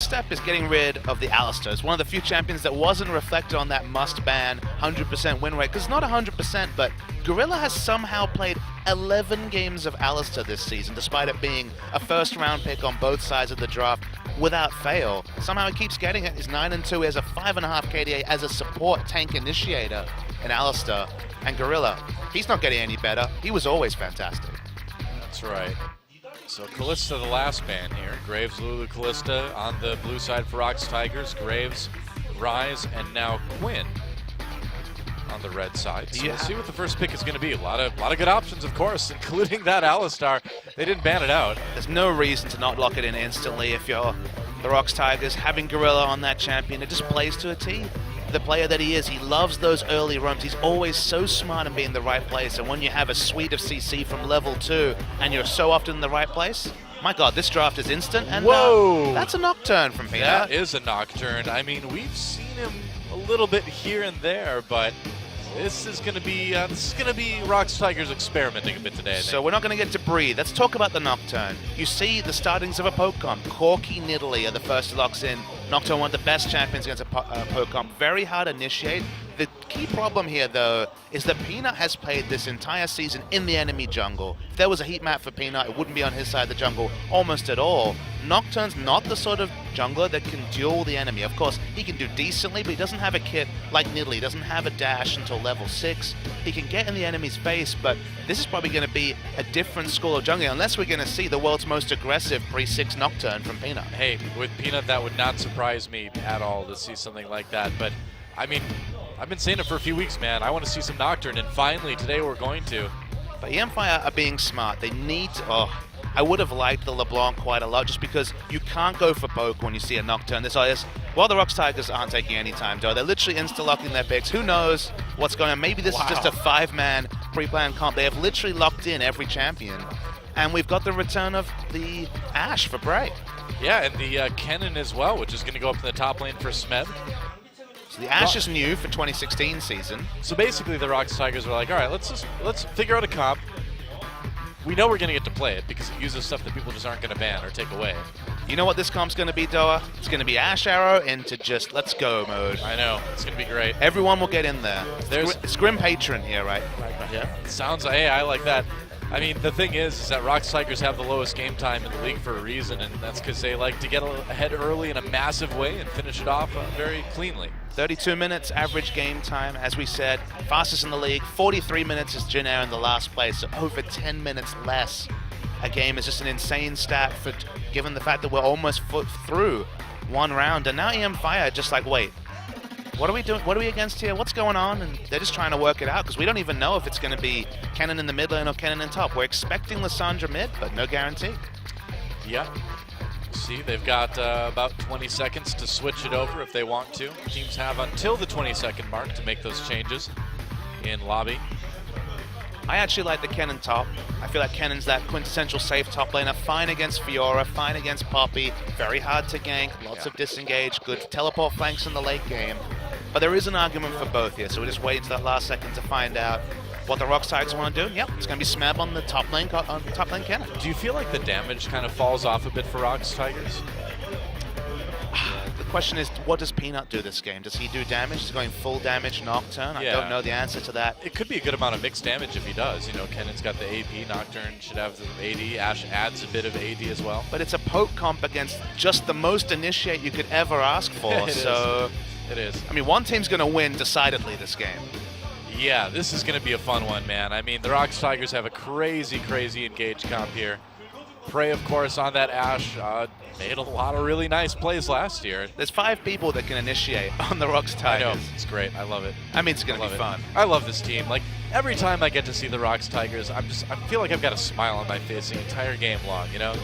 step is getting rid of the Alistar. It's one of the few champions that wasn't reflected on that must-ban 100% win rate, because it's not 100%, but Gorilla has somehow played 11 games of Alistar this season, despite it being a first-round pick on both sides of the draft without fail. Somehow he keeps getting it. He's 9-2, he has a 5.5 KDA as a support tank initiator in Alistar. And Gorilla, he's not getting any better. He was always fantastic. That's right. So Kalista the last ban here. Graves, Lulu, Kalista on the blue side for ROX Tigers. Graves, Rise, and now Quinn on the red side. So we'll see what the first pick is going to be. A lot of good options, of course, including that Alistar. They didn't ban it out. There's no reason to not lock it in instantly if you're the ROX Tigers. Having Gorilla on that champion, it just plays to a T. The player that he is, he loves those early roams. He's always so smart in being in the right place, and when you have a suite of CC from level 2 and you're so often in the right place, my god, this draft is instant, and whoa, that's a Nocturne from Peanut. That is a Nocturne. I mean, we've seen him a little bit here and there, but this is going to be ROX Tigers experimenting a bit today, I think. So we're not going to get to breathe. Let's talk about the Nocturne. You see the startings of a poke comp. Corki, Nidalee are the first locks in. Nocturne, one of the best champions against a poke comp. Very hard to initiate. The key problem here, though, is that Peanut has played this entire season in the enemy jungle. If there was a heat map for Peanut, it wouldn't be on his side of the jungle almost at all. Nocturne's not the sort of jungler that can duel the enemy. Of course, he can do decently, but he doesn't have a kit like Nidalee. He doesn't have a dash until level 6. He can get in the enemy's face, but this is probably going to be a different school of jungling, unless we're going to see the world's most aggressive pre-6 Nocturne from Peanut. Hey, with Peanut, that would not surprise me at all to see something like that. But, I mean, I've been saying it for a few weeks, man. I want to see some Nocturne, and finally, today we're going to. But e-mFire are being smart. They need to, I would have liked the LeBlanc quite a lot, just because you can't go for poke when you see a Nocturne. Well, the ROX Tigers aren't taking any time, though. They're literally insta-locking their picks. Who knows what's going on? Maybe this is just a 5-man pre-planned comp. They have literally locked in every champion. And we've got the return of the Ashe for Bray. Yeah, and the Kennen as well, which is going to go up in the top lane for Smed. So the Ashe is new for 2016 season. So basically the ROX Tigers are like, all right, let's figure out a comp. We know we're going to get to play it because it uses stuff that people just aren't going to ban or take away. You know what this comp's going to be, Doa? It's going to be Ashe Arrow into just let's go mode. I know. It's going to be great. Everyone will get in there. It's Grim Patron here, right? Yeah. Sounds, hey, I like that. I mean, the thing is that ROX Tigers have the lowest game time in the league for a reason, and that's because they like to get ahead early in a massive way and finish it off very cleanly. 32 minutes average game time, as we said, fastest in the league. 43 minutes is Jin Air in the last place, so over 10 minutes less a game is just an insane stat for given the fact that we're almost through one round. And now e-mFire just like, wait, what are we doing? What are we against here? What's going on? And they're just trying to work it out because we don't even know if it's going to be Kennen in the mid lane or Kennen in top. We're expecting Lissandra mid, but no guarantee. Yep. See, they've got about 20 seconds to switch it over if they want to. Teams have until the 20-second mark to make those changes in lobby. I actually like the Kennen top. I feel like Kennen's that quintessential safe top laner. Fine against Fiora, fine against Poppy. Very hard to gank, lots of disengage, good teleport flanks in the late game. But there is an argument for both here, so we're just waiting to that last second to find out what the ROX Tigers want to do. Yep, it's going to be Smeb on the top lane Kennen. Do you feel like the damage kind of falls off a bit for ROX Tigers? The question is, what does Peanut do this game? Does he do damage? Is he going full damage Nocturne? I don't know the answer to that. It could be a good amount of mixed damage if he does. You know, Kennen's got the AP, Nocturne should have the AD, Ashe adds a bit of AD as well. But it's a poke comp against just the most initiate you could ever ask for. It is. I mean, one team's going to win decidedly this game. Yeah, this is going to be a fun one, man. I mean, the ROX Tigers have a crazy, crazy engaged comp here. Prey, of course, on that Ashe. Made a lot of really nice plays last year. There's 5 people that can initiate on the ROX Tigers. I know. It's great. I love it. I mean, it's going to be fun. I love this team. Like, every time I get to see the ROX Tigers, I feel like I've got a smile on my face the entire game long, you know?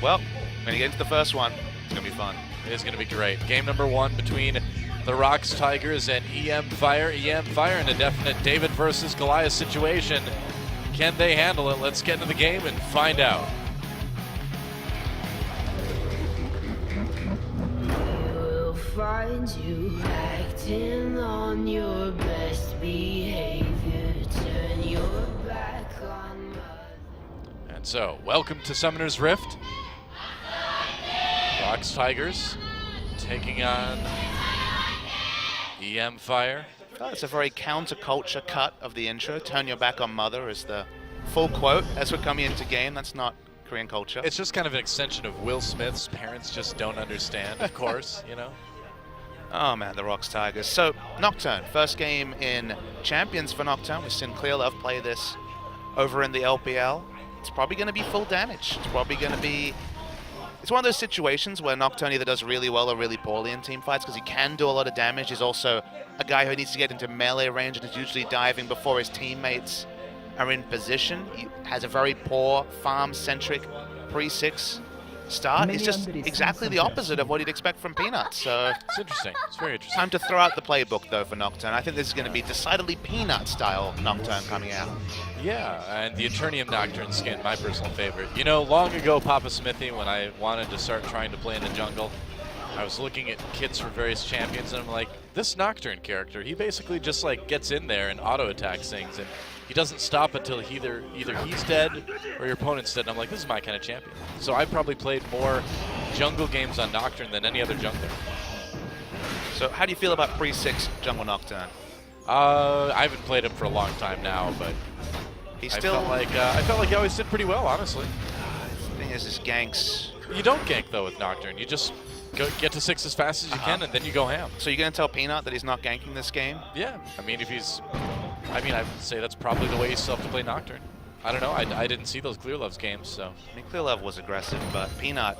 Well, when you get into the first one, it's going to be fun. It is going to be great. Game number 1 between the ROX Tigers and e-mFire. e-mFire in a definite David versus Goliath situation. Can they handle it? Let's get into the game and find out. Find you acting on your best behavior. Turn your back on my... And so, welcome to Summoner's Rift. ROX Tigers taking on e-mFire. It's a very counterculture cut of the intro. Turn your back on mother is the full quote as we're coming into game. That's not Korean culture. It's just kind of an extension of Will Smith's parents just don't understand, of course, you know. Oh man, the ROX Tigers. So, Nocturne, first game in Champions for Nocturne. We've seen Clearlove play this over in the LPL. It's probably going to be full damage. It's probably going to be... It's one of those situations where Nocturne either does really well or really poorly in team fights because he can do a lot of damage. He's also a guy who needs to get into melee range and is usually diving before his teammates are in position. He has a very poor farm-centric pre-6 start. It's just exactly the opposite of what you'd expect from Peanut. So it's interesting. It's very interesting. Time to throw out the playbook, though, for Nocturne. I think this is going to be decidedly Peanut-style Nocturne coming out. Yeah, and the Eternium Nocturne skin, my personal favorite. You know, long ago, Papa Smithy, when I wanted to start trying to play in the jungle, I was looking at kits for various champions, and I'm like, this Nocturne character, he basically just like gets in there and auto-attacks things, and he doesn't stop until either he's dead or your opponent's dead. And I'm like, this is my kind of champion. So I probably played more jungle games on Nocturne than any other jungler. So how do you feel about pre-6 jungle Nocturne? I haven't played him for a long time now, but he's still... I felt like he always did pretty well, honestly. The thing is, his ganks... You don't gank, though, with Nocturne. You just get to 6 as fast as you can, and then you go ham. So you're going to tell Peanut that he's not ganking this game? Yeah. I mean, if he's... I mean, I would say that's probably the way you still have to play Nocturne. I don't know. I didn't see those Clearlove's games, so... I mean, Clearlove was aggressive, but Peanut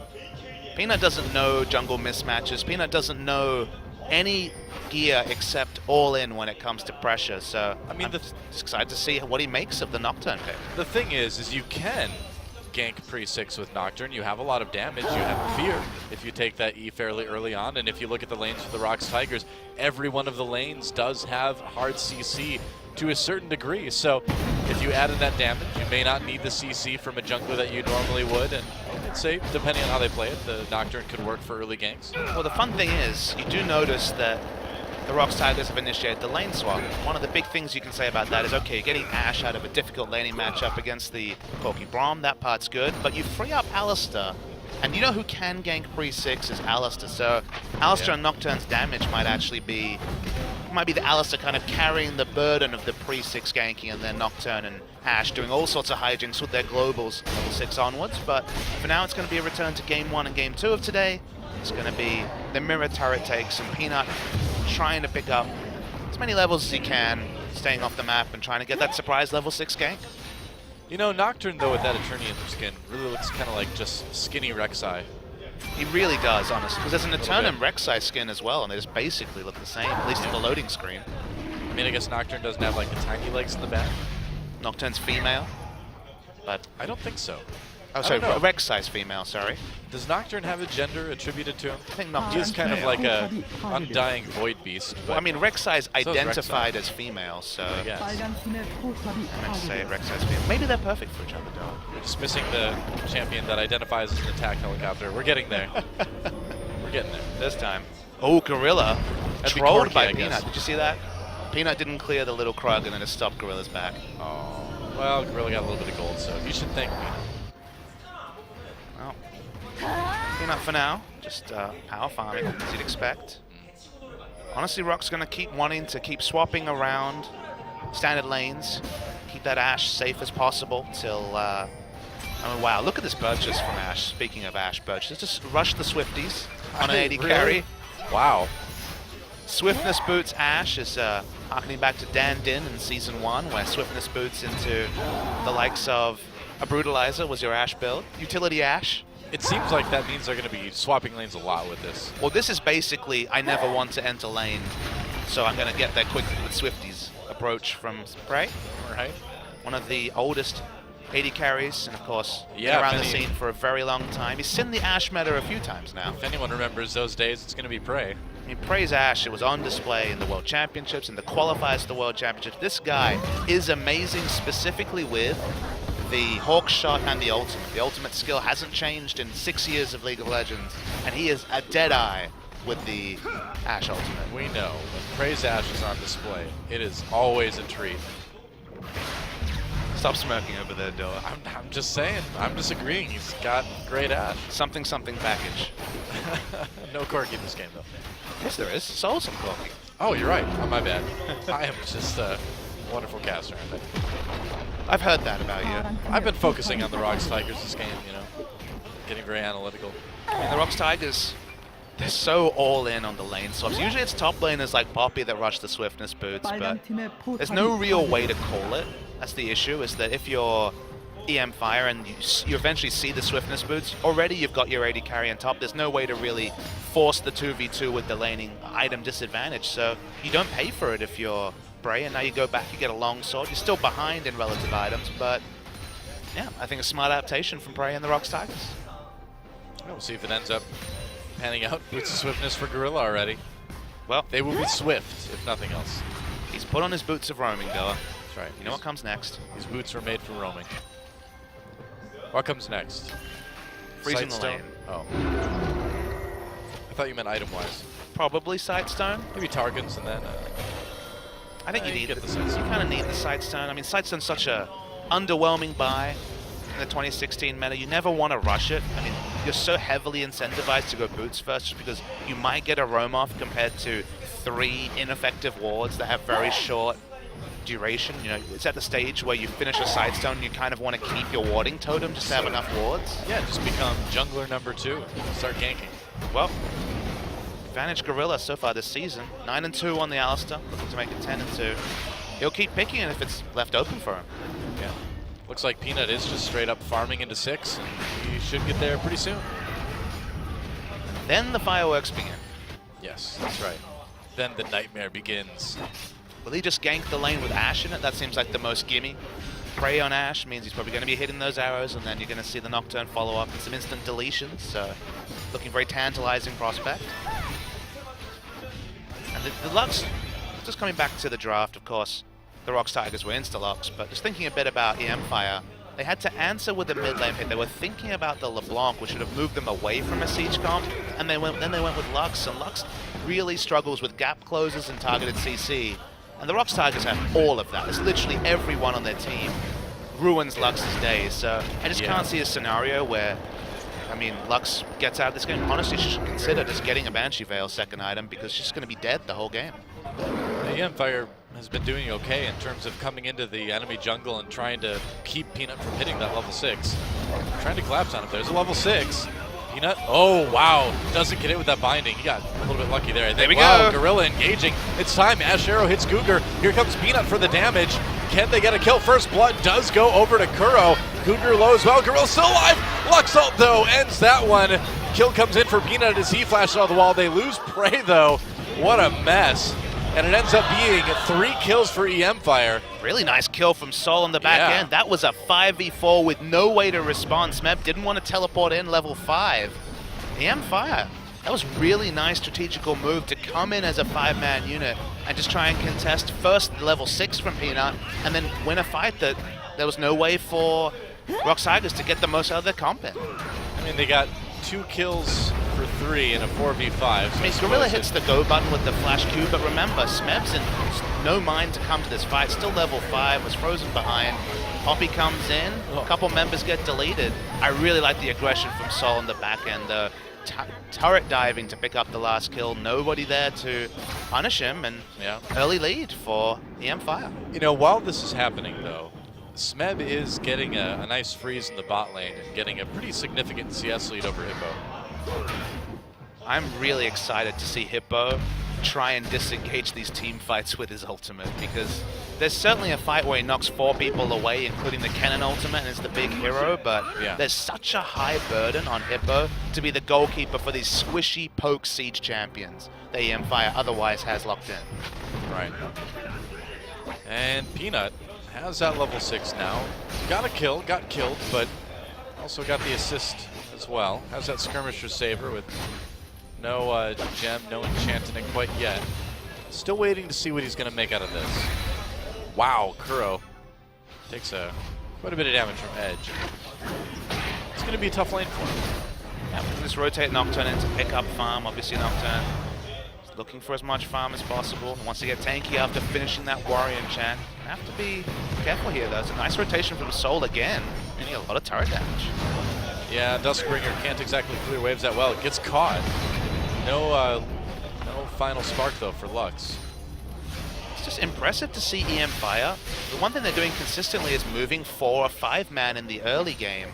doesn't know jungle mismatches. Peanut doesn't know any gear except all in when it comes to pressure. So I mean, I'm just excited to see what he makes of the Nocturne pick. The thing is you can gank pre-6 with Nocturne. You have a lot of damage. You have fear if you take that E fairly early on. And if you look at the lanes for the ROX Tigers, every one of the lanes does have hard CC to a certain degree. So if you add in that damage, you may not need the CC from a jungler that you normally would. And I'd say, depending on how they play it, the Nocturne could work for early ganks. Well, the fun thing is, you do notice that the ROX Tigers have initiated the lane swap. One of the big things you can say about that is, okay, you're getting Ashe out of a difficult laning matchup against the Corki Braum. That part's good, but you free up Alistar. And you know who can gank pre-6 is Alistar. So Alistar and Nocturne's damage might actually be... might be the Alistar kind of carrying the burden of the pre-6 ganking, and then Nocturne and Ashe doing all sorts of hijinks with their globals level 6 onwards. But for now, it's going to be a return to Game 1 and Game 2 of today. It's going to be the mirror turret takes and Peanut trying to pick up as many levels as he can, staying off the map and trying to get that surprise level 6 gank. You know, Nocturne, though, with that Eternium skin, really looks kind of like just skinny Rek'Sai. He really does, honestly, because there's an Eternum Rek'Sai skin as well, and they just basically look the same, at least in the loading screen. I mean, I guess Nocturne doesn't have, like, the tiny legs in the back. Nocturne's female, but... I don't think so. Oh, sorry, Rek'Sai's female, sorry. Does Nocturne have a gender attributed to him? I think Nocturne. He is kind of like a undying void beast. But well, I mean, Rek'Sai's so identified as female, so... Yes. I meant to say Rek'Sai's female. Maybe they're perfect for each other, though. We're just missing the champion that identifies as an attack helicopter. We're getting there. We're getting there. This time. Oh, Gorilla. That'd be Trolled Corki, by I guess. Peanut. Did you see that? Peanut didn't clear the little Krug and then it stopped Gorilla's back. Oh. Well, Gorilla got a little bit of gold, so you should thank Peanut. Well, Peanut for now. Just power farming, as you'd expect. Honestly, ROX going to keep wanting to keep swapping around standard lanes. Keep that Ashe safe as possible till... I mean, wow, look at this purchase from Ashe. Speaking of Ashe purchases, just rush the Swifties on an 80 carry. Wow. Swiftness boots Ashe is harkening back to Dan Din in Season 1, where Swiftness boots into the likes of a Brutalizer was your Ashe build. Utility Ashe. It seems like that means they're going to be swapping lanes a lot with this. Well, this is basically, I never want to enter lane, so I'm going to get there quickly with Swifties approach from Prey. Right. One of the oldest 80 carries, and of course, yeah, been around the scene for a very long time. He's seen the Ashe meta a few times now. If anyone remembers those days, it's going to be Prey. I mean, Prey's Ashe, it was on display in the World Championships, in the qualifiers to the World Championships. This guy is amazing, specifically with the Hawk Shot and the Ultimate. The Ultimate skill hasn't changed in 6 years of League of Legends, and he is a dead eye with the Ashe Ultimate. We know when Prey's Ashe is on display, it is always a treat. Stop smirking over there, Doa. I'm just saying. I'm disagreeing. He's got great Ash. Something package. No Corki in this game, though. Yes, there is. Soul some Corki. Oh, you're right. Oh, my bad. I am just a wonderful caster, aren't I? I've heard that about you. I've been focusing on the ROX Tigers this game, you know, getting very analytical. I mean, the ROX Tigers, they're so all in on the lane swaps. Usually it's top laners like Poppy that rush the swiftness boots, but there's no real way to call it. That's the issue, is that if you're e-mFire and you eventually see the swiftness boots, already you've got your AD carry on top. There's no way to really force the 2v2 with the laning item disadvantage, so you don't pay for it if you're Bray, and now you go back, you get a long sword. You're still behind in relative items, but yeah, I think a smart adaptation from Bray and the ROX Tigers. We'll see if it ends up panning out with swiftness for Gorilla already. Well, they will be swift, if nothing else. He's put on his boots of roaming, Doa. That's right. You know what comes next? These boots are made for roaming. What comes next? Freezing the lane. Oh. I thought you meant item-wise. Probably Sightstone. Maybe Targons and then... I think you need the you kind of need the Sightstone. I mean, Sightstone's such a underwhelming buy in the 2016 meta. You never want to rush it. I mean, you're so heavily incentivized to go boots first just because you might get a roam off compared to 3 ineffective wards that have very short duration. You know, it's at the stage where you finish a Sightstone and you kind of want to keep your warding totem just to have enough wards. Yeah, just become jungler number 2. Start ganking. Well, advantage Gorilla so far this season. 9-2 on the Alistar, looking to make it 10-2. He'll keep picking it if it's left open for him. Yeah. Looks like Peanut is just straight up farming into 6, and he should get there pretty soon. Then the fireworks begin. Yes, that's right. Then the nightmare begins. Will he just gank the lane with Ashe in it? That seems like the most gimme. Prey on Ashe means he's probably going to be hitting those arrows, and then you're going to see the Nocturne follow up and some instant deletions, so looking very tantalizing prospect. And the Lux, just coming back to the draft, of course, the ROX Tigers were insta-Lux, but just thinking a bit about e-mFire, they had to answer with a mid-lane pick. They were thinking about the LeBlanc, which would have moved them away from a Siege comp, and then they went with Lux, and Lux really struggles with gap closes and targeted CC. And the ROX Tigers have all of that. It's literally everyone on their team ruins Lux's days, so I just can't see a scenario where, I mean, Lux gets out of this game. Honestly, she should consider just getting a Banshee Veil second item because she's going to be dead the whole game. The e-mFire has been doing okay in terms of coming into the enemy jungle and trying to keep Peanut from hitting that level 6. Trying to collapse on him. There's a level 6. Peanut, oh wow, doesn't get it with that binding. He got a little bit lucky there. There we go. go. Gorilla engaging. It's time. Ash Arrow hits Cougar. Here comes Peanut for the damage. Can they get a kill? First blood does go over to Kuro. Cougar low as well. Gorilla still alive. Lux ult though ends that one. Kill comes in for Peanut as he flashes on the wall. They lose Prey though. What a mess. And it ends up being 3 kills for e-mFire. Really nice kill from Sol on the back end. That was a 5v4 with no way to respond. Smeb didn't want to teleport in level 5. e-mFire, that was really nice strategical move to come in as a 5-man unit and just try and contest first level 6 from Peanut and then win a fight that there was no way for ROX Tigers to get the most out of their comp in. I mean, they got 2 kills for 3 in a 4v5. So I mean, Gorilla hits the go button with the flash Q, but remember, Smeb's in no mind to come to this fight. Still level 5, was frozen behind. Poppy comes in, a couple members get deleted. I really like the aggression from Sol in the back end. The turret diving to pick up the last kill. Nobody there to punish him, and early lead for e-mFire. You know, while this is happening, though, Smeb is getting a nice freeze in the bot lane and getting a pretty significant CS lead over Hippo. I'm really excited to see Hippo try and disengage these team fights with his ultimate, because there's certainly a fight where he knocks 4 people away, including the Cannon ultimate, and is the big hero, but there's such a high burden on Hippo to be the goalkeeper for these squishy poke siege champions that e-mFire otherwise has locked in. Right. And Peanut has that level 6 now. Got killed, but also got the assist as well. Has that Skirmisher Saber with no gem, no enchant in it quite yet. Still waiting to see what he's going to make out of this. Wow, Kuro takes quite a bit of damage from Edge. It's going to be a tough lane for him. Yeah, we can just rotate Nocturne in to pick up farm. Obviously Nocturne looking for as much farm as possible. He wants to get tanky after finishing that warrior enchant. Have to be careful here, though. It's a nice rotation from Soul again. Getting a lot of turret damage. Yeah, Duskbringer can't exactly clear waves that well. It gets caught. No final spark, though, for Lux. It's just impressive to see e-mFire. The one thing they're doing consistently is moving 4 or 5 man in the early game.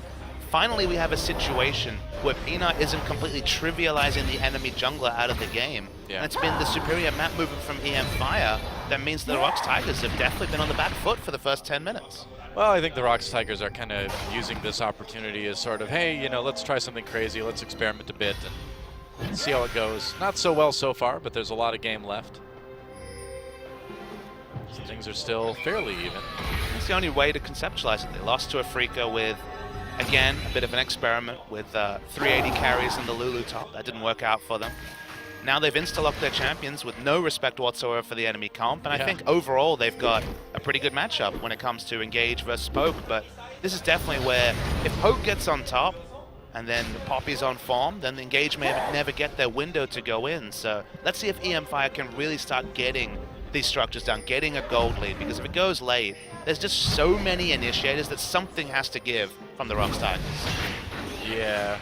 Finally, we have a situation where Peanut isn't completely trivializing the enemy jungler out of the game. Yeah. And it's been the superior map movement from e-mFire that means the ROX Tigers have definitely been on the back foot for the first 10 minutes. Well, I think the ROX Tigers are kind of using this opportunity as sort of, hey, you know, let's try something crazy, let's experiment a bit and see how it goes. Not so well so far, but there's a lot of game left. So things are still fairly even. It's the only way to conceptualize it. They lost to Afrika with, again, a bit of an experiment with 380 carries in the Lulu top. That didn't work out for them. Now they've insta-locked their champions with no respect whatsoever for the enemy comp, and I think overall they've got a pretty good matchup when it comes to Engage versus Poke, but this is definitely where if Poke gets on top and then Poppy's on form, then the Engage may never get their window to go in. So let's see if e-mFire can really start getting these structures down, getting a gold lead, because if it goes late, there's just so many initiators that something has to give from the ROX Tigers. Yeah.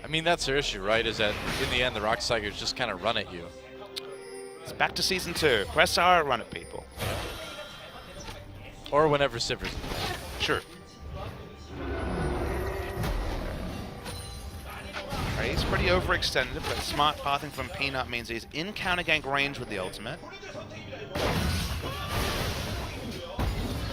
I mean, that's their issue, right? Is that in the end, the ROX Tigers just kind of run at you. It's back to Season 2. Press R, run at people. Or whenever Sivers. Sure. He's pretty overextended, but smart pathing from Peanut means he's in counter gank range with the ultimate.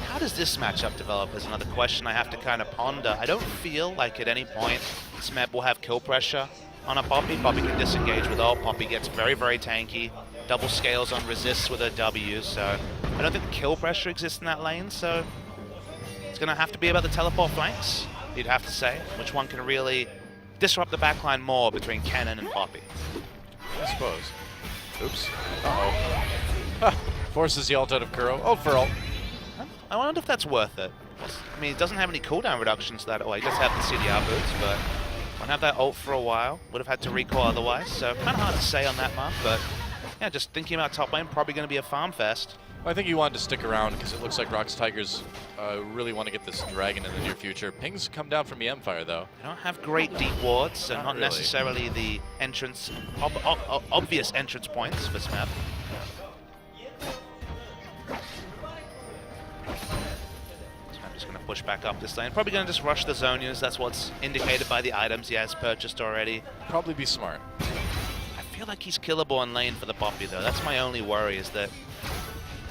How does this matchup develop is another question I have to kind of ponder. I don't feel like at any point Smeb will have kill pressure on a Poppy. Poppy can disengage with ult. Poppy gets very, very tanky. Double scales on resists with her W, so I don't think kill pressure exists in that lane, so it's going to have to be about the teleport flanks, you'd have to say. Which one can really disrupt the backline more between Cannon and Poppy? I suppose. Oops. Uh-oh. Forces the ult out of Kuro. Oh, for ult. I wonder if that's worth it. I mean, he doesn't have any cooldown reductions to that. Well, he does have the CDR boots, but won't have that ult for a while. Would have had to recoil otherwise, so kind of hard to say on that mark, but yeah, just thinking about top lane, probably going to be a farm fest. Well, I think you wanted to stick around because it looks like ROX Tigers really want to get this dragon in the near future. Pings come down from e-mFire, though. They don't have great deep wards, so not really. necessarily the entrance, obvious entrance points for Smeb. I'm just going to push back up this lane. Probably going to just rush the Zonias. That's what's indicated by the items he has purchased already. Probably be smart. I feel like he's killable in lane for the Poppy, though. That's my only worry, is that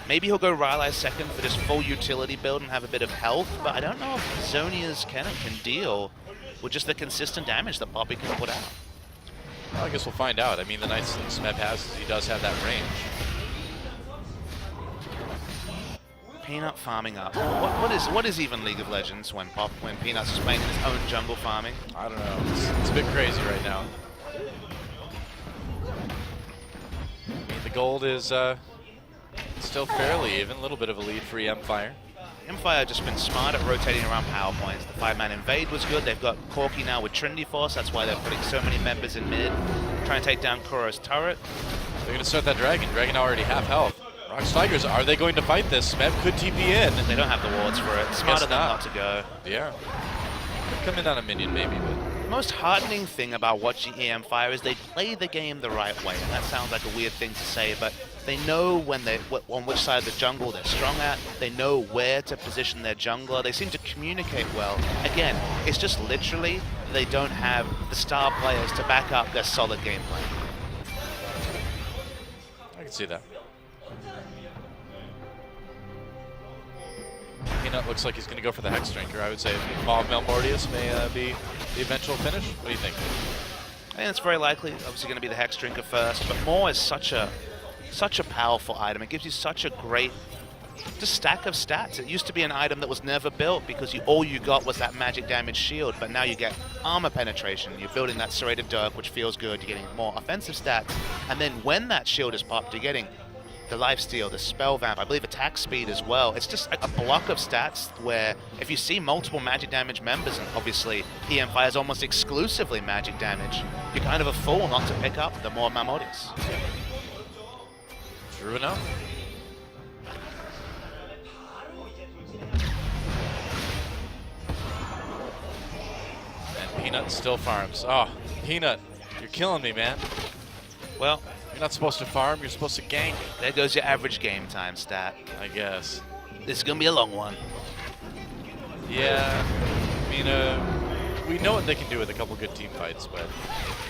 maybe he'll go Rylai second for just full utility build and have a bit of health, but I don't know if Zonia's cannon can deal with just the consistent damage that Poppy can put out. Well, I guess we'll find out. I mean, the nice thing Smeb has is he does have that range. Peanut farming up. What is even League of Legends when Peanut's just playing his own jungle farming? I don't know. It's a bit crazy right now. I mean, the gold is still fairly even. A little bit of a lead for e-mFire. e-mFire just been smart at rotating around power points. The 5-man invade was good. They've got Corki now with Trinity Force. That's why they're putting so many members in mid. Trying to take down Kuro's turret. They're going to start that dragon. Dragon already half health. ROX Tigers, are they going to fight this? Smeb could TP in. They don't have the wards for it. Smarter than not to go. Yeah. Could come in on a minion maybe, but The most heartening thing about watching e-mFire is they play the game the right way. And that sounds like a weird thing to say, but they know on which side of the jungle they're strong at. They know where to position their jungler. They seem to communicate well. Again, it's just literally they don't have the star players to back up their solid gameplay. I can see that. Peanut looks like he's going to go for the Hex Drinker. I would say Maw of Melmordius may be the eventual finish. What do you think? I think it's very likely, obviously going to be the Hex Drinker first, but Maw is such a powerful item. It gives you such a great just stack of stats. It used to be an item that was never built because all you got was that magic damage shield, but now you get armor penetration. You're building that Serrated Dirk, which feels good. You're getting more offensive stats, and then when that shield is popped, you're getting the lifesteal, the spell vamp, I believe attack speed as well. It's just a block of stats where if you see multiple magic damage members, and obviously e-mFire is almost exclusively magic damage, you're kind of a fool not to pick up the more Melmordius. True enough. And Peanut still farms. Oh, Peanut, you're killing me, man. Well, you're not supposed to farm, you're supposed to gank. There goes your average game time stat. I guess. This is going to be a long one. Yeah, I mean, we know what they can do with a couple good team fights, but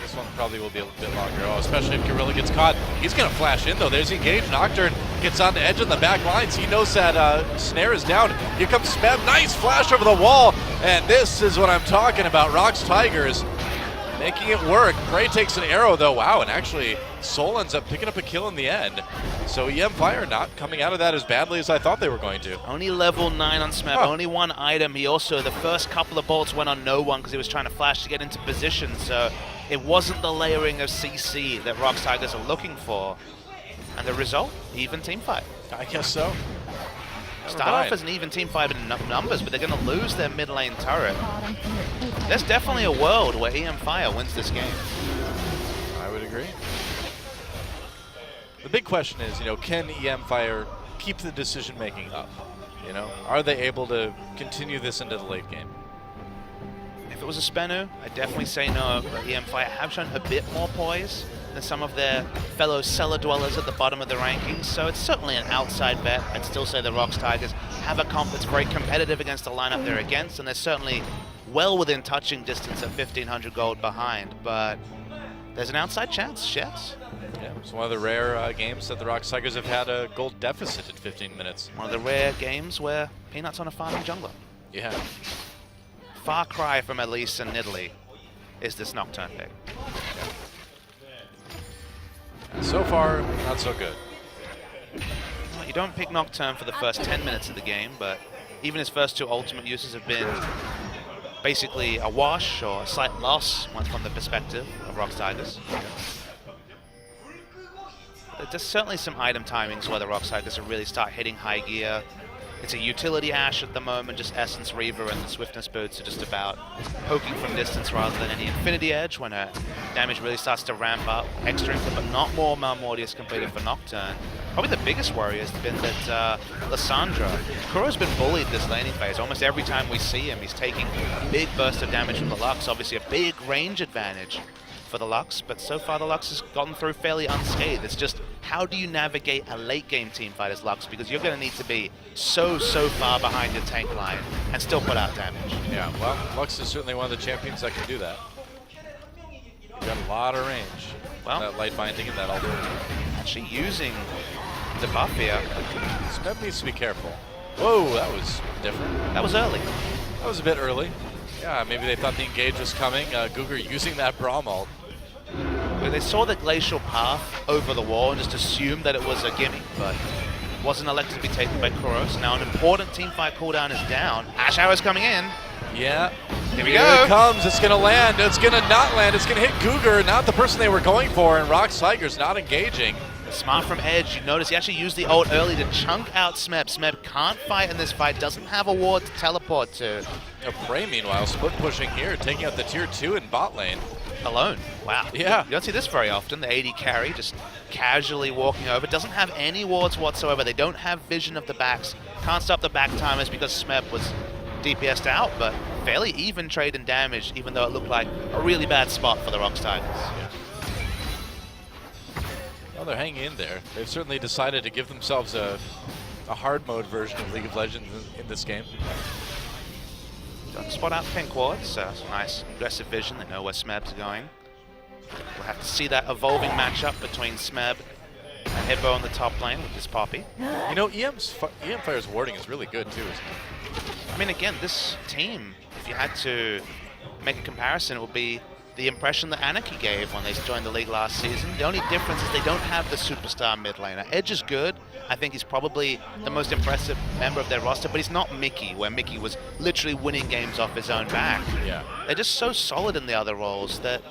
this one probably will be a bit longer. Oh, especially if Gorilla gets caught. He's going to flash in, though. There's the engage. Nocturne gets on the edge of the back lines. He knows that snare is down. Here comes Smeb. Nice flash over the wall. And this is what I'm talking about. ROX Tigers making it work. Prey takes an arrow, though. Wow, and actually, Soul ends up picking up a kill in the end. So e-mFire not coming out of that as badly as I thought they were going to. Only level 9 on Smeb, only one item. He also, the first couple of bolts went on no one because he was trying to flash to get into position. So it wasn't the layering of CC that ROX Tigers are looking for. And the result, even team fight. I guess so. Start off as an even team fight in numbers, but they're going to lose their mid lane turret. There's definitely a world where e-mFire wins this game. I would agree. The big question is, can e-mFire keep the decision making up? Are they able to continue this into the late game? If it was a Spenu, I'd definitely say no, but e-mFire have shown a bit more poise than some of their fellow cellar dwellers at the bottom of the rankings, so it's certainly an outside bet. I'd still say the ROX Tigers have a comp that's very competitive against the lineup they're against, and they're certainly well within touching distance at 1,500 gold behind, but there's an outside chance, yes. Yeah, it's one of the rare games that the ROX Tigers have had a gold deficit at 15 minutes. One of the rare games where Peanut's on a farming jungler. Yeah. Far cry from Elise and Nidalee is this Nocturne pick. Yeah. So far, not so good. You don't pick Nocturne for the first 10 minutes of the game, but even his first 2 ultimate uses have been basically a wash or a slight loss from the perspective of ROX Tigers. There's certainly some item timings where the ROX Tigers really start hitting high gear. It's a utility Ashe at the moment, just Essence Reaver and the Swiftness boots are just about poking from distance rather than any Infinity Edge when her damage really starts to ramp up. Extra input, but not more Malmortius completed for Nocturne. Probably the biggest worry has been that Lissandra, Kuro's been bullied this laning phase. Almost every time we see him, he's taking a big burst of damage from the Lux. Obviously a big range advantage for the Lux, but so far the Lux has gotten through fairly unscathed. It's just, how do you navigate a late game team fight as Lux? Because you're going to need to be so far behind your tank line and still put out damage. Yeah, well, Lux is certainly one of the champions that can do that. You've got a lot of range. Well, that light binding and that ultimate. Actually using the buff here. Smeb needs to be careful. Whoa, that was different. That was early. That was a bit early. Yeah, maybe they thought the engage was coming. Guger using that Braum ult. They saw the glacial path over the wall and just assumed that it was a gimme, but wasn't elected to be taken by Kuro. So now an important team fight cooldown is down. Ash Arrow's coming in. Yeah. Here we Here go. it comes. It's going to land. It's going to not land. It's going to hit Guger, not the person they were going for, and ROX Tigers not engaging. Smart from Edge. You notice he actually used the ult early to chunk out Smeb. Smeb can't fight in this fight, doesn't have a ward to teleport to. Prey, meanwhile, split pushing here, taking out the tier 2 in bot lane. Alone. Wow. Yeah. You don't see this very often. The AD carry just casually walking over. Doesn't have any wards whatsoever. They don't have vision of the backs. Can't stop the back timers because Smeb was DPS'd out, but fairly even trade in damage, even though it looked like a really bad spot for the ROX Tigers. Yeah. Well, they're hanging in there. They've certainly decided to give themselves a hard mode version of League of Legends in this game. Don't spot out pink wards, so it's a nice aggressive vision. They know where Smeb's going. We'll have to see that evolving matchup between Smeb and Hippo on the top lane with this Poppy. You know, e-mFire's warding is really good too, isn't it? I mean, again, this team, if you had to make a comparison, it would be the impression that Anarchy gave when they joined the league last season. The only difference is they don't have the superstar mid laner. Edge is good. I think he's probably the most impressive member of their roster, but he's not Mickey, where Mickey was literally winning games off his own back. Yeah. They're just so solid in the other roles that,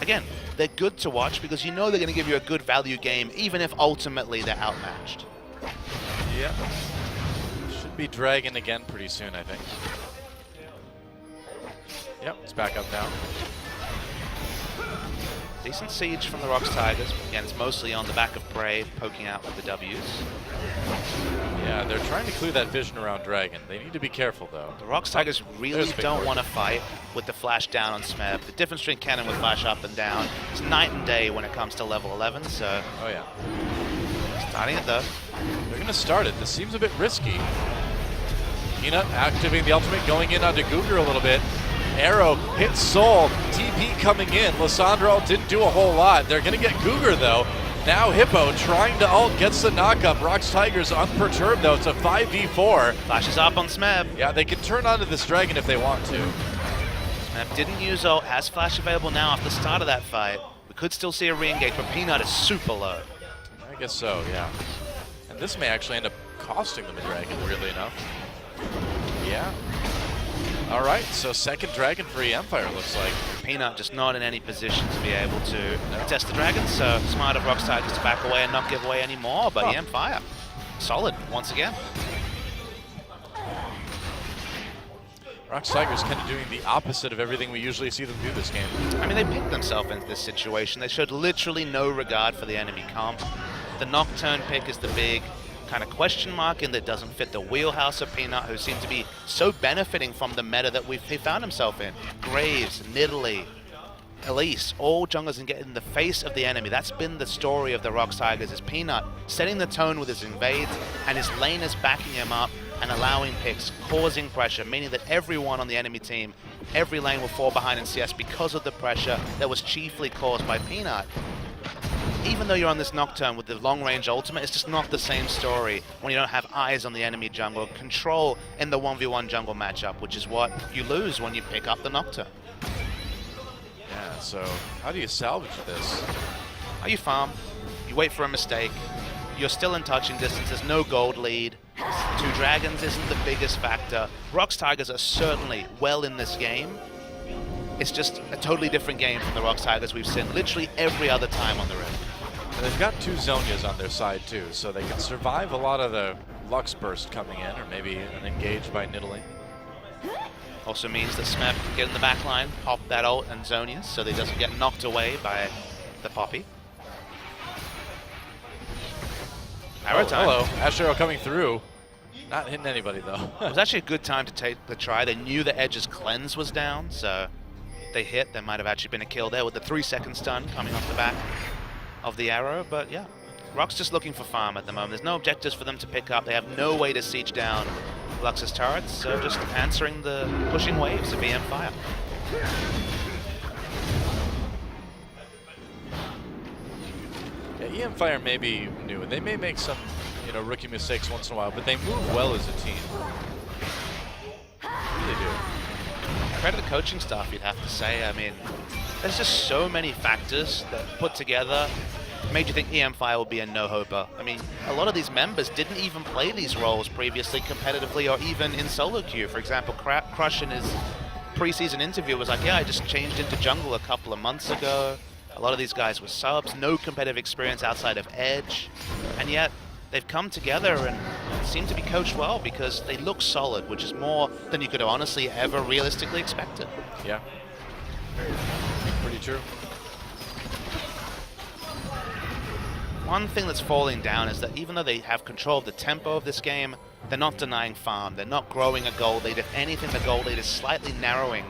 again, they're good to watch because you know they're going to give you a good value game, even if ultimately they're outmatched. Yeah. Should be Dragon again pretty soon, I think. Yep, it's back up now. Decent siege from the ROX Tigers. Again, it's mostly on the back of Prey, poking out with the W's. Yeah, they're trying to clear that vision around Dragon. They need to be careful, though. The ROX Tigers really don't want to fight with the flash down on Smeb. The difference between Cannon with flash up and down is night and day when it comes to level 11, so... Oh, yeah. Starting it, though. They're going to start it. This seems a bit risky. Peanut activating the ultimate, going in onto Cougar a little bit. Arrow hits Soul. TP coming in. Lissandro didn't do a whole lot. They're going to get Cougar, though. Now Hippo trying to ult, gets the knockup. ROX Tigers unperturbed, though. It's a 5v4. Flashes up on Smeb. Yeah, they can turn onto this Dragon if they want to. Smeb didn't use ult, has flash available now after the start of that fight. We could still see a re-engage, but Peanut is super low. I guess so, yeah. And this may actually end up costing them a Dragon, weirdly enough. Yeah. All right, so second Dragon for e-mFire, looks like. Peanut just not in any position to be able to test the Dragon, so smart of ROX Tigers to back away and not give away any more, but e-mFire, solid once again. ROX Tigers kind of doing the opposite of everything we usually see them do this game. I mean, they picked themselves into this situation. They showed literally no regard for the enemy comp. The Nocturne pick is the big kind of question mark, and that doesn't fit the wheelhouse of Peanut, who seemed to be so benefiting from the meta that he found himself in. Graves, Nidalee, Elise, all junglers and get in the face of the enemy. That's been the story of the ROX Tigers, is Peanut setting the tone with his invades, and his laners backing him up and allowing picks, causing pressure, meaning that everyone on the enemy team, every lane will fall behind in CS because of the pressure that was chiefly caused by Peanut. Even though you're on this Nocturne with the long-range ultimate, it's just not the same story when you don't have eyes on the enemy jungle, control in the 1v1 jungle matchup, which is what you lose when you pick up the Nocturne. Yeah, so how do you salvage this? How you farm, you wait for a mistake, you're still in touching distance, there's no gold lead, 2 dragons isn't the biggest factor. ROX Tigers are certainly well in this game. It's just a totally different game from the ROX Tigers we've seen literally every other time on the Rift. And they've got 2 Zonias on their side too, so they can survive a lot of the Lux Burst coming in, or maybe an engage by Nidalee. Also means that Smeb can get in the back line, pop that ult and Zonias, so they doesn't get knocked away by the Poppy. Arrow time. Hello, Astro coming through. Not hitting anybody though. It was actually a good time to take the try. They knew the Edge's cleanse was down, so they hit. There might have actually been a kill there with the 3-second stun coming off the back of the arrow, but yeah. ROX just looking for farm at the moment. There's no objectives for them to pick up. They have no way to siege down Lux's turrets, so just answering the pushing waves of e-mFire. Yeah, e-mFire may be new, and they may make some, rookie mistakes once in a while, but they move well as a team. They do. Credit the coaching staff, you'd have to say. I mean, there's just so many factors that put together made you think e-mFire would be a no-hoper. I mean, a lot of these members didn't even play these roles previously competitively or even in solo queue. For example, Crush in his preseason interview was like, yeah, I just changed into jungle a couple of months ago. A lot of these guys were subs, no competitive experience outside of Edge, and yet they've come together and seem to be coached well because they look solid, which is more than you could have honestly ever realistically expected. Yeah. Pretty true. One thing that's falling down is that even though they have control of the tempo of this game, they're not denying farm. They're not growing a gold lead. If anything, the gold lead is slightly narrowing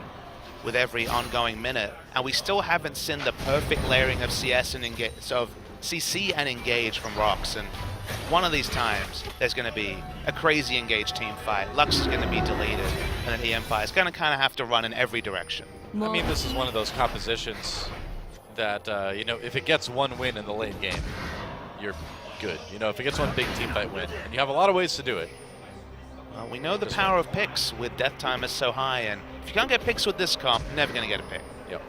with every ongoing minute. And we still haven't seen the perfect layering of CS and CC and engage from ROX. And one of these times, there's going to be a crazy engage team fight. Lux is going to be deleted, and then e-mFire is going to kind of have to run in every direction. I mean, this is one of those compositions that, if it gets one win in the late game, you're good. If it gets one big team fight win, and you have a lot of ways to do it. Well, we know the power of picks with death time is so high, and if you can't get picks with this comp, you're never going to get a pick. Yep.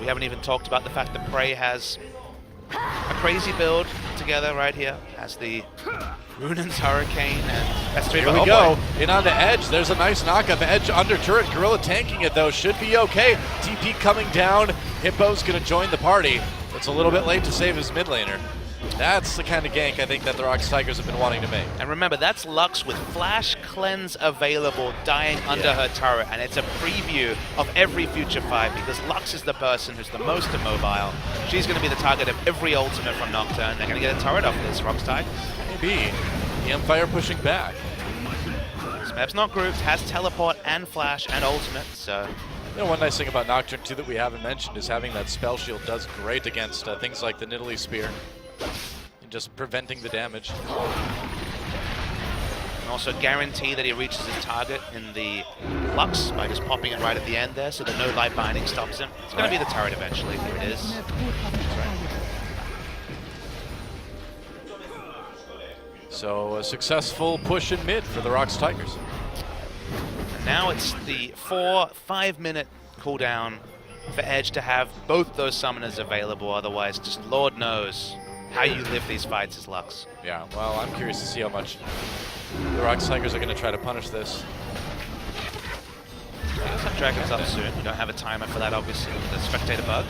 We haven't even talked about the fact that Prey has a crazy build together right here. Has the Runan's Hurricane and S3. Here we go. In on the Edge. There's a nice knockup. Edge under turret. Gorilla tanking it though. Should be okay. TP coming down. Hippo's going to join the party. It's a little bit late to save his mid laner. That's the kind of gank I think that the ROX Tigers have been wanting to make. And remember, that's Lux with Flash Cleanse available, dying under her turret, and it's a preview of every future fight because Lux is the person who's the most immobile. She's going to be the target of every ultimate from Nocturne. They're going to get a turret off this, ROX Tigers. Maybe. e-mFire pushing back. Smeb's not grouped, has teleport and flash and ultimate, so... You know, one nice thing about Nocturne too that we haven't mentioned is having that spell shield does great against things like the Nidalee Spear. And just preventing the damage. And also guarantee that he reaches his target in the Lux by just popping it right at the end there so that no light binding stops him. It's going to be the turret eventually. Here it is. So a successful push in mid for the ROX Tigers. And now it's the 4-5 minute cooldown for Edge to have both those summoners available, otherwise just Lord knows how you live these fights as Lux. Yeah, well, I'm curious to see how much the ROX Tigers are going to try to punish this. Let's have Dragons up soon. We don't have a timer for that, obviously, with the spectator bug.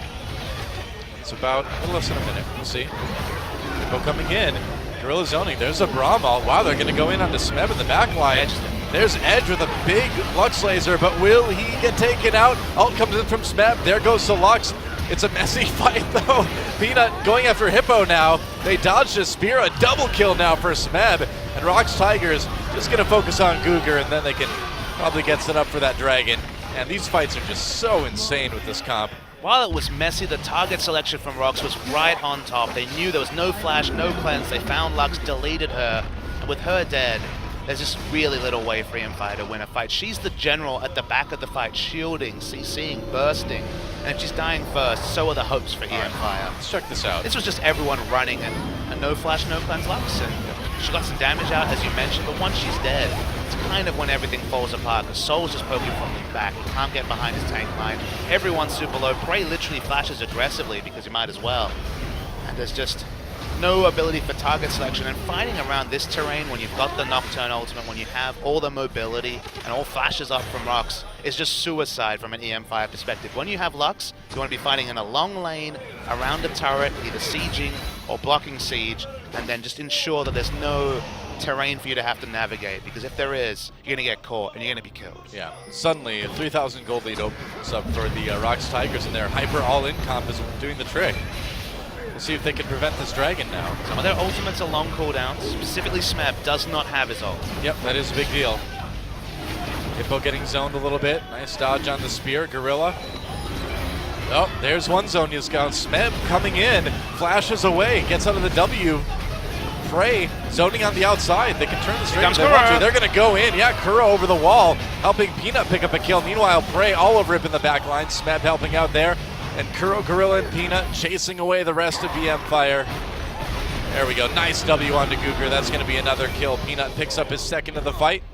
It's about a little less than a minute. We'll see. Hippo coming in. Gorilla zoning. There's a Braum ult. Wow, they're going to go in onto Smeb in the back line. There's Edge with a big Lux laser, but will he get taken out? Ult comes in from Smeb. There goes the Lux. It's a messy fight, though. Peanut going after Hippo now. They dodged a spear. A double kill now for Smeb. And ROX Tigers just going to focus on Guger, and then they can probably get set up for that dragon. And these fights are just so insane with this comp. While it was messy, the target selection from ROX was right on top. They knew there was no flash, no cleanse. They found Lux, deleted her, and with her dead, there's just really little way for e-mFire to win a fight. She's the general at the back of the fight, shielding, CCing, bursting, and if she's dying first, so are the hopes for e-mFire. Let's check this out. This was just everyone running and no flash, no cleanse Lux, and she got some damage out, as you mentioned, but once she's dead, it's kind of when everything falls apart, because Soul's just poking from the back. He can't get behind his tank line. Everyone's super low. Prey literally flashes aggressively because he might as well. And there's just no ability for target selection. And fighting around this terrain when you've got the Nocturne ultimate, when you have all the mobility and all flashes up from ROX, is just suicide from an e-mFire perspective. When you have Lux, you want to be fighting in a long lane around a turret, either sieging or blocking siege, and then just ensure that there's no terrain for you to have to navigate, because if there is, you're going to get caught and you're going to be killed. Yeah, suddenly a 3,000 gold lead opens up for the ROX Tigers, and their hyper all-in comp is doing the trick. We'll see if they can prevent this dragon now. Some of their ultimates are long cooldowns. Specifically, Smeb does not have his ult. Yep, that is a big deal. Hippo getting zoned a little bit. Nice dodge on the spear. Gorilla. Oh, there's one Zhonya scout. Smeb coming in, flashes away, gets out of the W. Prey zoning on the outside. They can turn the string if they want to. They're going to go in. Yeah, Kuro over the wall, helping Peanut pick up a kill. Meanwhile, Prey all over Rip in the back line. Smeb helping out there. And Kuro, Gorilla, and Peanut chasing away the rest of e-mFire. There we go. Nice W onto Guger. That's going to be another kill. Peanut picks up his second of the fight.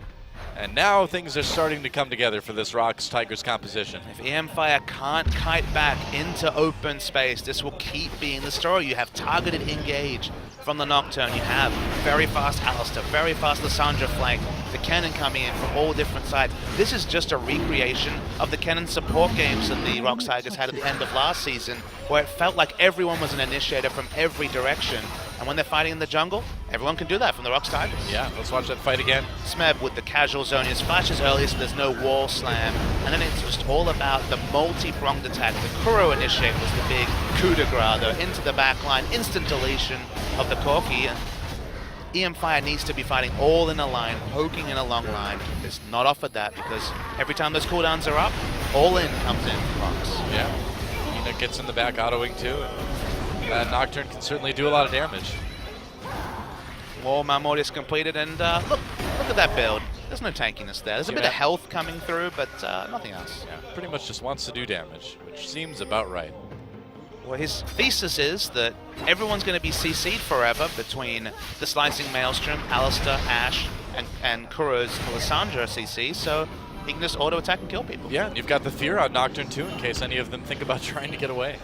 And now things are starting to come together for this ROX Tigers composition. If e-mFire can't kite back into open space, this will keep being the story. You have targeted engage from the Nocturne. You have very fast Alistair, very fast Lissandra flank, the Kennen coming in from all different sides. This is just a recreation of the Kennen support games that the ROX Tigers had at the end of last season, where it felt like everyone was an initiator from every direction. And when they're fighting in the jungle, everyone can do that from the ROX Tigers. Yeah, let's watch that fight again. Smeb with the casual zone, his flashes early so there's no wall slam. And then it's just all about the multi-pronged attack. The Kuro initiate was the big coup de grace, though, into the back line, instant deletion of the Corki. And e-mFire needs to be fighting all in a line, poking in a long line. It's not offered that because every time those cooldowns are up, all in comes in from ROX. Yeah, Peanut gets in the back autoing too. That Nocturne can certainly do a lot of damage. More Marmortius completed, and look at that build. There's no tankiness there. There's a bit of health coming through, but nothing else. Yeah, pretty much just wants to do damage, which seems about right. Well, his thesis is that everyone's going to be CC'd forever between the Slicing Maelstrom, Alistair, Ashe, and Kuro's Lissandra CC, so he can just auto-attack and kill people. Yeah, and you've got the Fear on Nocturne too, in case any of them think about trying to get away.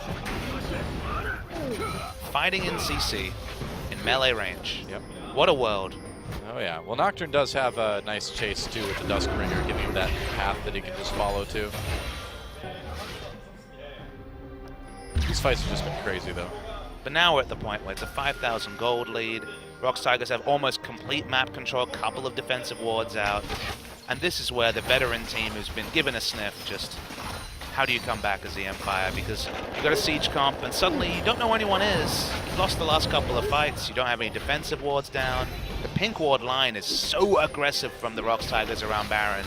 Fighting in CC, in melee range. Yep. What a world. Oh yeah, well Nocturne does have a nice chase too with the Duskbringer, giving him that path that he can just follow too. These fights have just been crazy though. But now we're at the point where it's a 5,000 gold lead. ROX Tigers have almost complete map control, a couple of defensive wards out. And this is where the veteran team who's been given a sniff just, how do you come back as e-mFire? Because you've got a siege comp and suddenly you don't know where anyone is. You've lost the last couple of fights, you don't have any defensive wards down. The pink ward line is so aggressive from the ROX Tigers around Baron.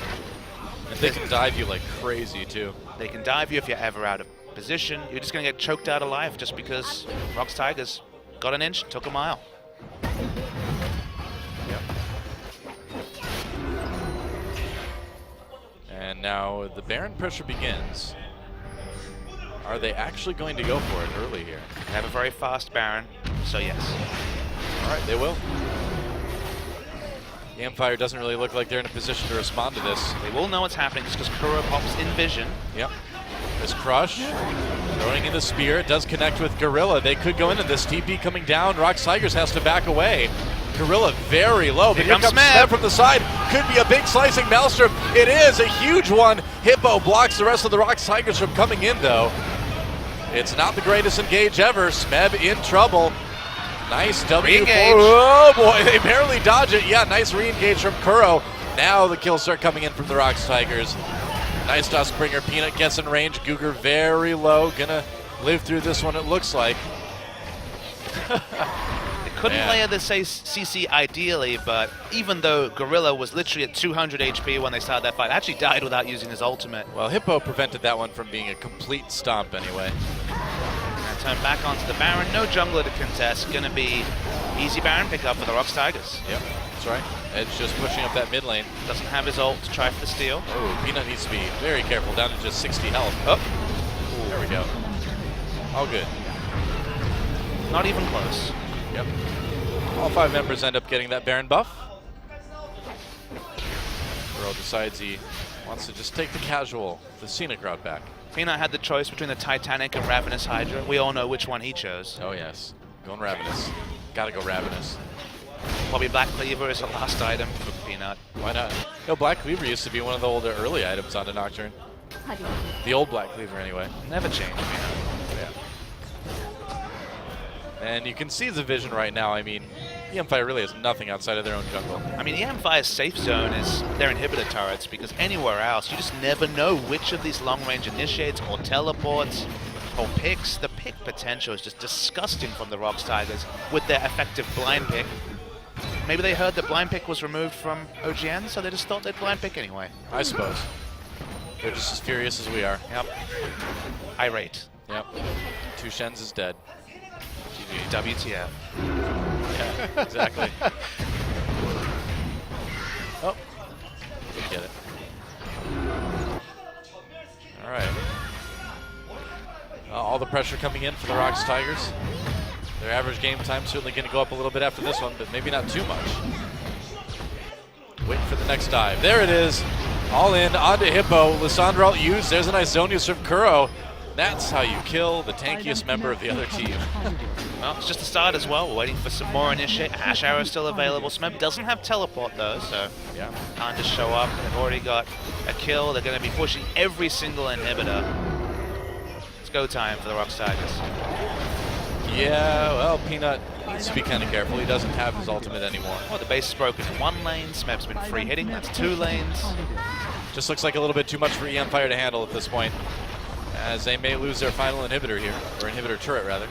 And they can dive you like crazy too. They can dive you if you're ever out of position. You're just going to get choked out of life just because ROX Tigers got an inch, took a mile. Yep. And now the Baron pressure begins. Are they actually going to go for it early here? They have a very fast Baron, so yes. All right, they will. e-mFire doesn't really look like they're in a position to respond to this. They will know what's happening just because Kuro pops in vision. Yep. This Crush, throwing in the spear, it does connect with Gorilla. They could go into this. TP coming down, ROX Tigers has to back away. Gorilla very low, but here comes Smeb from the side. Could be a big slicing Maelstrom. It is a huge one. Hippo blocks the rest of the ROX Tigers from coming in though. It's not the greatest engage ever. Smeb in trouble. Nice W4. Oh boy, they barely dodge it. Yeah, nice re-engage from Kuro. Now the kills start coming in from the ROX Tigers. Nice Dustbringer. Peanut gets in range. Cougar very low. Gonna live through this one, it looks like. Couldn't layer the CC ideally, but even though Gorilla was literally at 200 HP when they started that fight, actually died without using his ultimate. Well, Hippo prevented that one from being a complete stomp anyway. And turn back onto the Baron. No jungler to contest. Gonna be easy Baron pickup for the ROX Tigers. Yep, that's right. Edge just pushing up that mid lane. Doesn't have his ult to try for the steal. Oh, Peanut needs to be very careful, down to just 60 health. Oh, there we go. All good. Not even close. Yep. All 5 members end up getting that Baron buff. Burrow decides he wants to just take the casual, the scenic route back. Peanut had the choice between the Titanic and Ravenous Hydra. We all know which one he chose. Oh yes, going Ravenous. Gotta go Ravenous. Probably Black Cleaver is the last item for Peanut. Why not? No, Black Cleaver used to be one of the older early items on the Nocturne. The old Black Cleaver anyway. Never changed, Peanut. And you can see the vision right now. I mean, e-mFire really has nothing outside of their own jungle. I mean, e-mFire's safe zone is their inhibitor turrets, because anywhere else, you just never know which of these long-range initiates or teleports or picks. The pick potential is just disgusting from the ROX Tigers with their effective blind pick. Maybe they heard that blind pick was removed from OGN, so they just thought they'd blind pick anyway. I suppose. They're just as furious as we are. Yep. Irate. Yep. Two Shens is dead. WTF. Yeah, exactly. Oh, didn't get it. All right. All the pressure coming in for the ROX Tigers. Their average game time certainly going to go up a little bit after this one, but maybe not too much. Waiting for the next dive. There it is. All in, onto Hippo. Lissandra used. There's a nice zone use from Kuro. That's how you kill the tankiest member of the other team. Well, it's just the start as well. We're waiting for some more initiate. Ash Arrow still available. Smeb doesn't have teleport though, so yeah, can't just show up. They've already got a kill. They're going to be pushing every single inhibitor. It's go time for the ROX Tigers. Yeah, well, Peanut needs to be kind of careful. He doesn't have his ultimate anymore. Well, the base is broken in 1 lane. Smeb's been free hitting. That's 2 lanes. Just looks like a little bit too much for e-mFire to handle at this point, as they may lose their final inhibitor here, or inhibitor turret rather.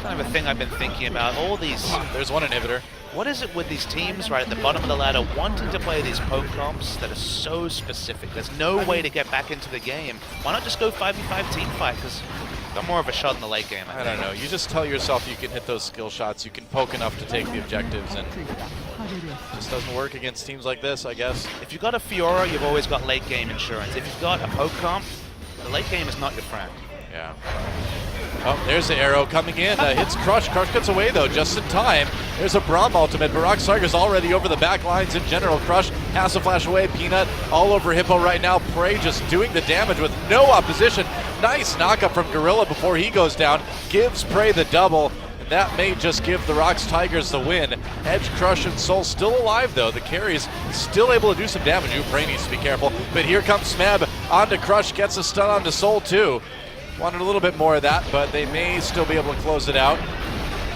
Kind of a thing I've been thinking about. All these... There's one inhibitor. What is it with these teams right at the bottom of the ladder wanting to play these poke comps that are so specific? There's no way to get back into the game. Why not just go 5v5 team fight? Because got more of a shot in the late game. I don't know. You just tell yourself you can hit those skill shots. You can poke enough to take the objectives, and it just doesn't work against teams like this, I guess. If you've got a Fiora, you've always got late game insurance. If you've got a poke comp, the late game is not your friend. Yeah. Oh, there's the arrow coming in. Hits Crush. Crush gets away, though, just in time. There's a Braum ultimate, but ROX Tigers already over the back lines in general. Crush has to flash away. Peanut all over Hippo right now. Prey just doing the damage with no opposition. Nice knockup from Gorilla before he goes down. Gives Prey the double. And that may just give the ROX Tigers the win. Edge, Crush, and Soul still alive, though. The carries still able to do some damage. Prey needs to be careful. But here comes Smeb onto Crush. Gets a stun onto Soul, too. Wanted a little bit more of that, but they may still be able to close it out.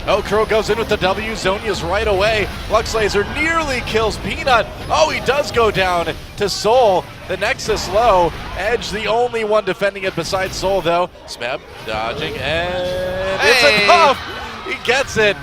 Oh, Crow goes in with the W. Zonia's right away. Lux Laser nearly kills Peanut. Oh, he does go down to Soul. The Nexus low. Edge the only one defending it besides Soul, though. Smeb dodging, and it's enough. He gets it.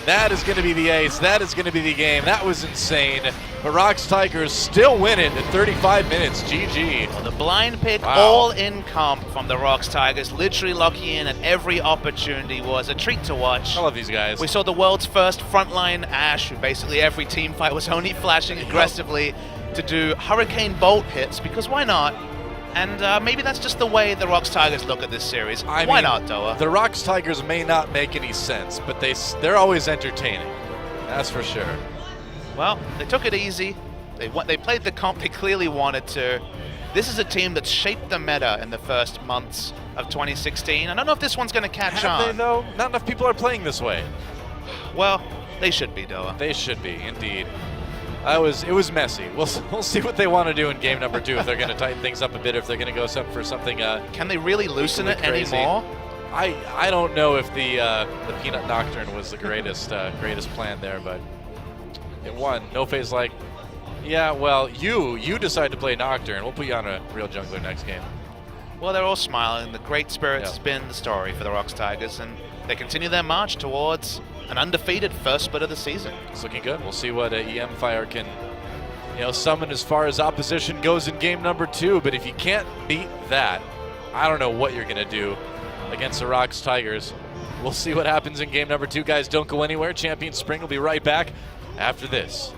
That is going to be the ace. That is going to be the game. That was insane. But ROX Tigers still win it in 35 minutes. GG. Well, the blind pick, Wow. all in comp from the ROX Tigers, literally locking in at every opportunity, was a treat to watch. I love these guys. We saw the world's first frontline Ashe, who basically every team fight was only flashing aggressively to do Hurricane Bolt hits, because why not? And maybe that's just the way the ROX Tigers look at this series. Why not, Doa? The ROX Tigers may not make any sense, but they're always entertaining. That's for sure. Well, they took it easy. They played the comp they clearly wanted to. This is a team that shaped the meta in the first months of 2016. I don't know if this one's going to catch on. Have they, though? Not enough people are playing this way. Well, they should be, Doa. They should be, indeed. It was messy. We'll see what they want to do in game number 2. If they're going to tighten things up a bit, if they're going to go for something. Can they really loosen it crazy anymore? I don't know if the Peanut Nocturne was the greatest plan there, but it won. No Phase like, yeah, well, you decide to play Nocturne. We'll put you on a real jungler next game. Well, they're all smiling. The Great Spirits Yeah. has been the story for the ROX Tigers, and they continue their march towards an undefeated first split of the season. It's looking good. We'll see what e-mFire can, summon as far as opposition goes in game number 2. But if you can't beat that, I don't know what you're going to do against the ROX Tigers. We'll see what happens in game number 2. Guys, don't go anywhere. Champion Spring will be right back after this.